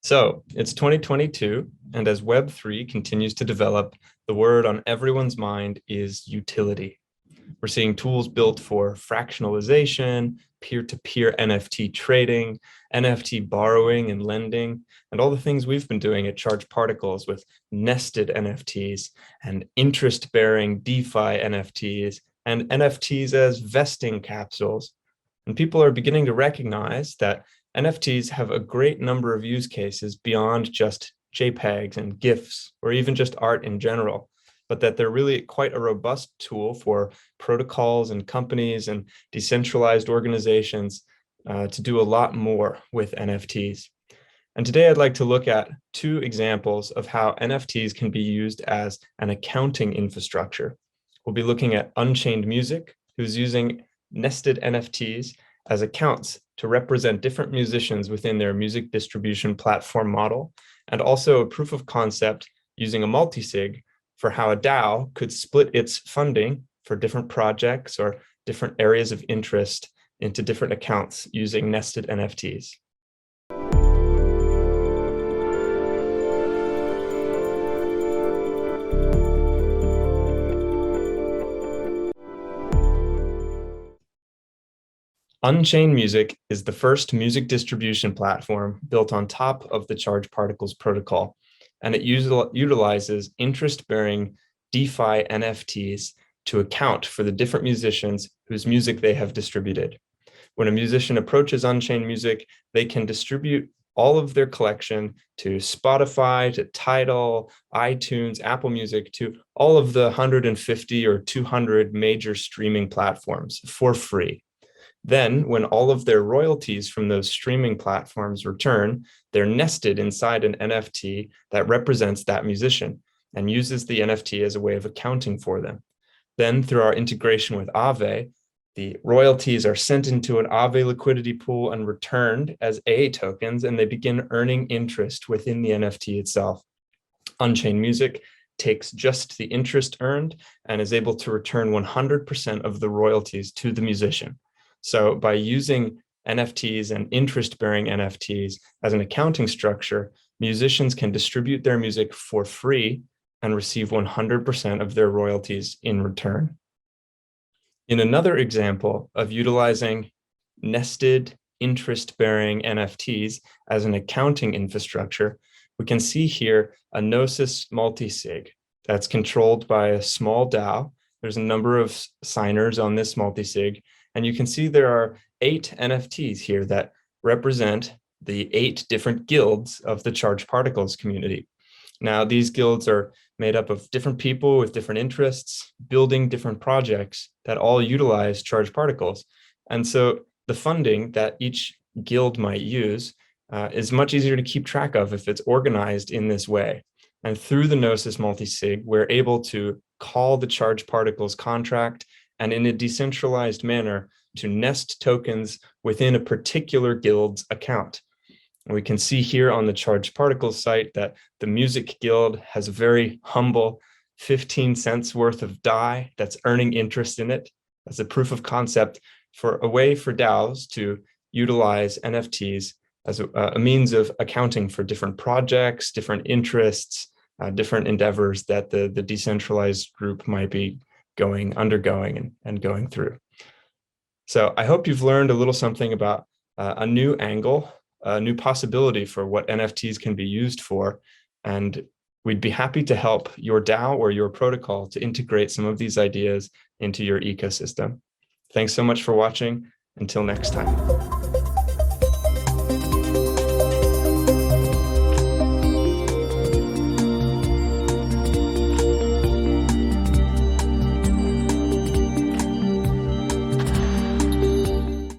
So it's 2022, and as Web3 continues to develop, the word on everyone's mind is utility. We're seeing tools built for fractionalization, peer-to-peer NFT trading, NFT borrowing and lending, and all the things we've been doing at Charged Particles with nested NFTs and interest-bearing DeFi NFTs and NFTs as vesting capsules. And people are beginning to recognize that NFTs have a great number of use cases beyond just JPEGs and GIFs, or even just art in general, but that they're really quite a robust tool for protocols and companies and decentralized organizations to do a lot more with NFTs. And today I'd like to look at two examples of how NFTs can be used as an accounting infrastructure. We'll be looking at Unchained Music, who's using nested NFTs as accounts to represent different musicians within their music distribution platform model, and also a proof of concept using a multisig for how a DAO could split its funding for different projects or different areas of interest into different accounts using nested NFTs. Unchained Music is the first music distribution platform built on top of the Charged Particles protocol, and it utilizes interest-bearing DeFi NFTs to account for the different musicians whose music they have distributed. When a musician approaches Unchained Music, they can distribute all of their collection to Spotify, to Tidal, iTunes, Apple Music, to all of the 150 or 200 major streaming platforms for free. Then, when all of their royalties from those streaming platforms return, they're nested inside an NFT that represents that musician and uses the NFT as a way of accounting for them. Then, through our integration with Aave, the royalties are sent into an Aave liquidity pool and returned as aTokens, and they begin earning interest within the NFT itself. Unchained Music takes just the interest earned and is able to return 100% of the royalties to the musician. So by using NFTs and interest-bearing NFTs as an accounting structure, musicians can distribute their music for free and receive 100% of their royalties in return. In another example of utilizing nested interest-bearing NFTs as an accounting infrastructure, we can see here a Gnosis multisig that's controlled by a small DAO. There's a number of signers on this multisig, and you can see there are 8 NFTs here that represent the 8 different guilds of the Charged Particles community. Now, these guilds are made up of different people with different interests, building different projects that all utilize Charged Particles. And so the funding that each guild might use is much easier to keep track of if it's organized in this way. And through the Gnosis multisig, we're able to call the Charged Particles contract and in a decentralized manner to nest tokens within a particular guild's account. And we can see here on the Charged Particles site that the Music Guild has a very humble 15 cents worth of DAI that's earning interest in it. That's a proof of concept for a way for DAOs to utilize NFTs as a means of accounting for different projects, different interests, different endeavors that the decentralized group might be undergoing and going through. So I hope you've learned a little something about a new angle, a new possibility for what NFTs can be used for. And we'd be happy to help your DAO or your protocol to integrate some of these ideas into your ecosystem. Thanks so much for watching. Until next time.